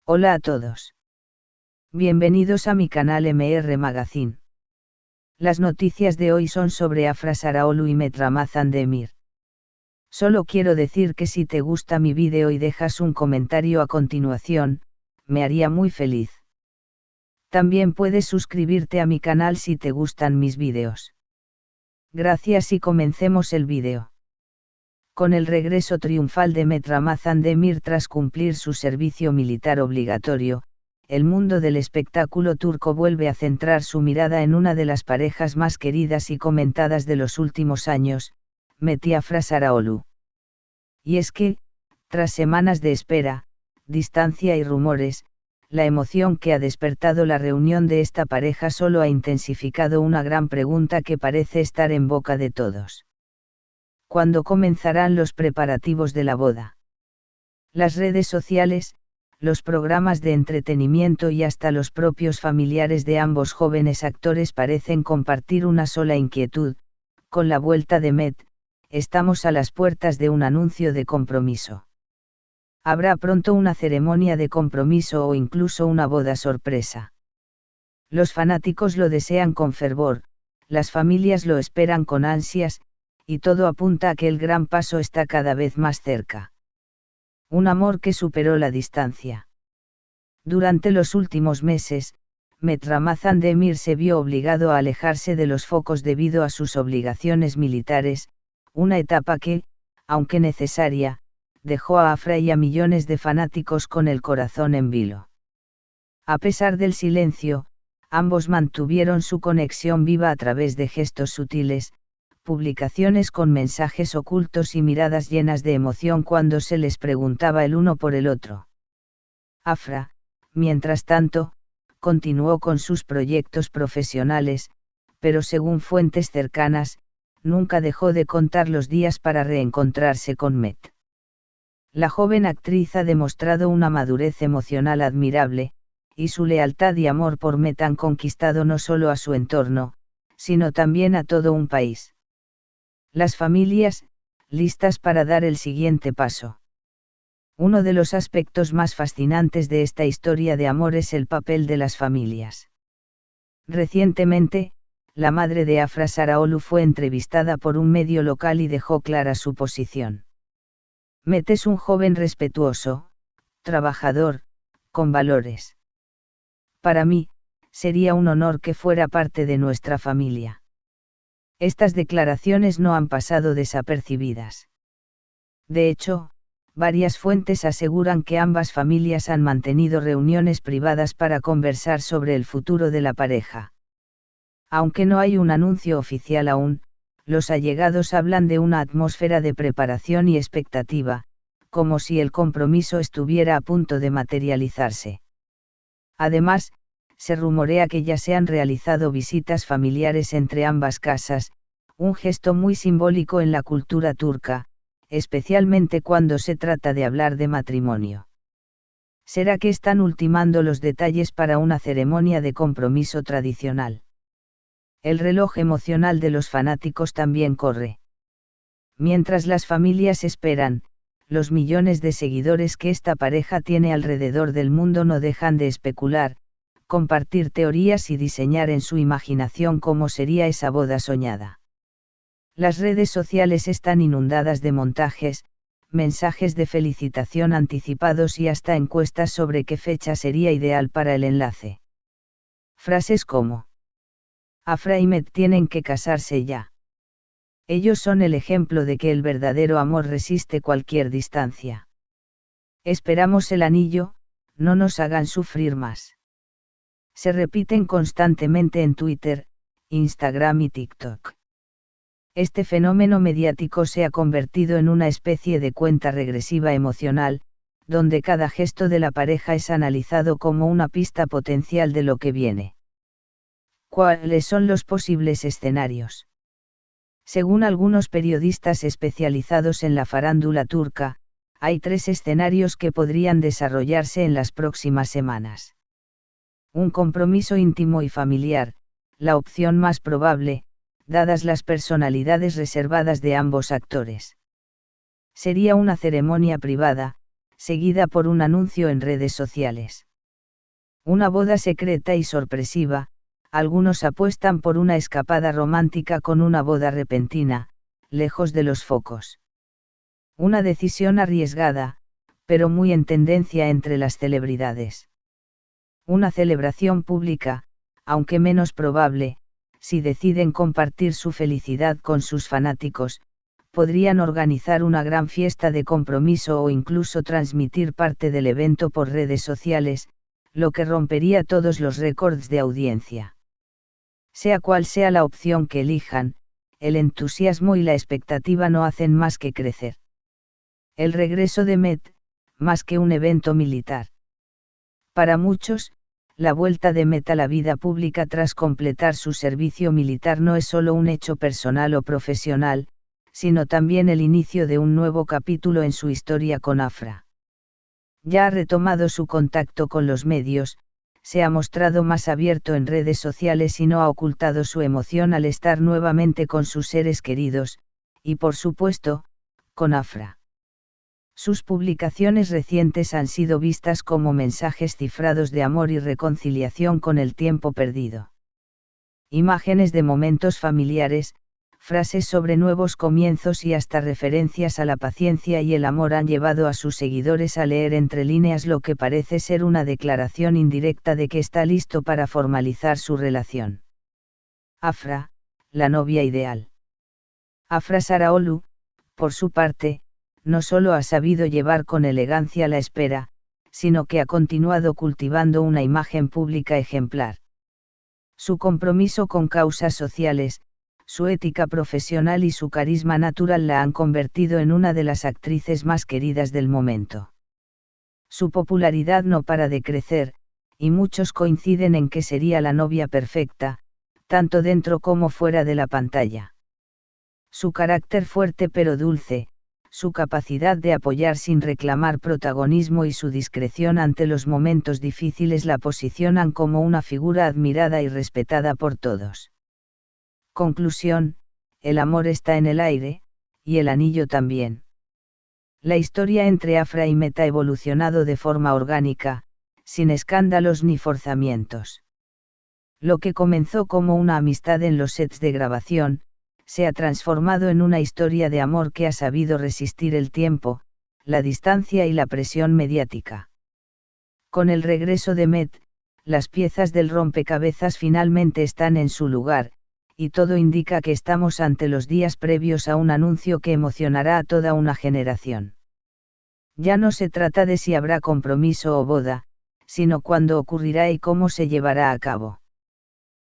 Hola a todos. Bienvenidos a mi canal MR Magazine. Las noticias de hoy son sobre Afra Saraolu y Met Ramazan Demir. Solo quiero decir que si te gusta mi vídeo y dejas un comentario a continuación, me haría muy feliz. También puedes suscribirte a mi canal si te gustan mis vídeos. Gracias y comencemos el vídeo. Con el regreso triunfal de Met Ramazan Demir tras cumplir su servicio militar obligatorio, el mundo del espectáculo turco vuelve a centrar su mirada en una de las parejas más queridas y comentadas de los últimos años, Met y Afra Saraolu. Y es que, tras semanas de espera, distancia y rumores, la emoción que ha despertado la reunión de esta pareja solo ha intensificado una gran pregunta que parece estar en boca de todos. ¿Cuándo comenzarán los preparativos de la boda? Las redes sociales, los programas de entretenimiento y hasta los propios familiares de ambos jóvenes actores parecen compartir una sola inquietud: con la vuelta de Met, estamos a las puertas de un anuncio de compromiso. ¿Habrá pronto una ceremonia de compromiso o incluso una boda sorpresa? Los fanáticos lo desean con fervor, las familias lo esperan con ansias, y todo apunta a que el gran paso está cada vez más cerca. Un amor que superó la distancia. Durante los últimos meses, Met Ramazan Demir se vio obligado a alejarse de los focos debido a sus obligaciones militares, una etapa que, aunque necesaria, dejó a Afra y a millones de fanáticos con el corazón en vilo. A pesar del silencio, ambos mantuvieron su conexión viva a través de gestos sutiles, publicaciones con mensajes ocultos y miradas llenas de emoción cuando se les preguntaba el uno por el otro. Afra, mientras tanto, continuó con sus proyectos profesionales, pero según fuentes cercanas, nunca dejó de contar los días para reencontrarse con Met. La joven actriz ha demostrado una madurez emocional admirable, y su lealtad y amor por Met han conquistado no solo a su entorno, sino también a todo un país. Las familias, listas para dar el siguiente paso. Uno de los aspectos más fascinantes de esta historia de amor es el papel de las familias. Recientemente, la madre de Afra Saraolu fue entrevistada por un medio local y dejó clara su posición. Met es un joven respetuoso, trabajador, con valores. Para mí, sería un honor que fuera parte de nuestra familia. Estas declaraciones no han pasado desapercibidas. De hecho, varias fuentes aseguran que ambas familias han mantenido reuniones privadas para conversar sobre el futuro de la pareja. Aunque no hay un anuncio oficial aún, los allegados hablan de una atmósfera de preparación y expectativa, como si el compromiso estuviera a punto de materializarse. Además, se rumorea que ya se han realizado visitas familiares entre ambas casas, un gesto muy simbólico en la cultura turca, especialmente cuando se trata de hablar de matrimonio. ¿Será que están ultimando los detalles para una ceremonia de compromiso tradicional? El reloj emocional de los fanáticos también corre. Mientras las familias esperan, los millones de seguidores que esta pareja tiene alrededor del mundo no dejan de especular, compartir teorías y diseñar en su imaginación cómo sería esa boda soñada. Las redes sociales están inundadas de montajes, mensajes de felicitación anticipados y hasta encuestas sobre qué fecha sería ideal para el enlace. Frases como: Afra y Met tienen que casarse ya. Ellos son el ejemplo de que el verdadero amor resiste cualquier distancia. Esperamos el anillo, no nos hagan sufrir más. Se repiten constantemente en Twitter, Instagram y TikTok. Este fenómeno mediático se ha convertido en una especie de cuenta regresiva emocional, donde cada gesto de la pareja es analizado como una pista potencial de lo que viene. ¿Cuáles son los posibles escenarios? Según algunos periodistas especializados en la farándula turca, hay 3 escenarios que podrían desarrollarse en las próximas semanas. Un compromiso íntimo y familiar, la opción más probable, dadas las personalidades reservadas de ambos actores. Sería una ceremonia privada, seguida por un anuncio en redes sociales. Una boda secreta y sorpresiva, algunos apuestan por una escapada romántica con una boda repentina, lejos de los focos. Una decisión arriesgada, pero muy en tendencia entre las celebridades. Una celebración pública, aunque menos probable, si deciden compartir su felicidad con sus fanáticos, podrían organizar una gran fiesta de compromiso o incluso transmitir parte del evento por redes sociales, lo que rompería todos los récords de audiencia. Sea cual sea la opción que elijan, el entusiasmo y la expectativa no hacen más que crecer. El regreso de Met, más que un evento militar. Para muchos, la vuelta de Met a la vida pública tras completar su servicio militar no es solo un hecho personal o profesional, sino también el inicio de un nuevo capítulo en su historia con Afra. Ya ha retomado su contacto con los medios, se ha mostrado más abierto en redes sociales y no ha ocultado su emoción al estar nuevamente con sus seres queridos, y por supuesto, con Afra. Sus publicaciones recientes han sido vistas como mensajes cifrados de amor y reconciliación con el tiempo perdido. Imágenes de momentos familiares, frases sobre nuevos comienzos y hasta referencias a la paciencia y el amor han llevado a sus seguidores a leer entre líneas lo que parece ser una declaración indirecta de que está listo para formalizar su relación. Afra, la novia ideal. Afra Saraolu, por su parte, no solo ha sabido llevar con elegancia la espera, sino que ha continuado cultivando una imagen pública ejemplar. Su compromiso con causas sociales, su ética profesional y su carisma natural la han convertido en una de las actrices más queridas del momento. Su popularidad no para de crecer, y muchos coinciden en que sería la novia perfecta, tanto dentro como fuera de la pantalla. Su carácter fuerte pero dulce, su capacidad de apoyar sin reclamar protagonismo y su discreción ante los momentos difíciles la posicionan como una figura admirada y respetada por todos. Conclusión, el amor está en el aire, y el anillo también. La historia entre Afra y Met ha evolucionado de forma orgánica, sin escándalos ni forzamientos. Lo que comenzó como una amistad en los sets de grabación, se ha transformado en una historia de amor que ha sabido resistir el tiempo, la distancia y la presión mediática. Con el regreso de Met, las piezas del rompecabezas finalmente están en su lugar, y todo indica que estamos ante los días previos a un anuncio que emocionará a toda una generación. Ya no se trata de si habrá compromiso o boda, sino cuándo ocurrirá y cómo se llevará a cabo.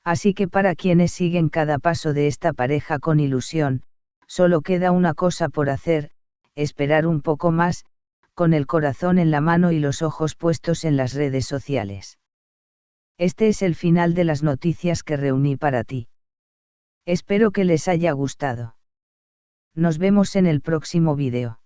Así que para quienes siguen cada paso de esta pareja con ilusión, solo queda una cosa por hacer, esperar un poco más, con el corazón en la mano y los ojos puestos en las redes sociales. Este es el final de las noticias que reuní para ti. Espero que les haya gustado. Nos vemos en el próximo vídeo.